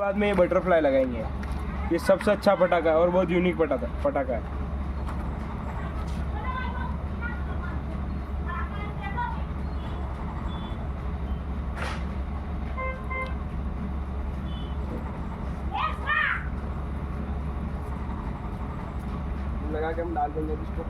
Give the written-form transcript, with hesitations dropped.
बाद में ये बटरफ्लाई लगाएंगे। ये सबसे अच्छा पटाखा है और बहुत यूनिक पटाखा है। लगा के हम डाल देंगे इसको।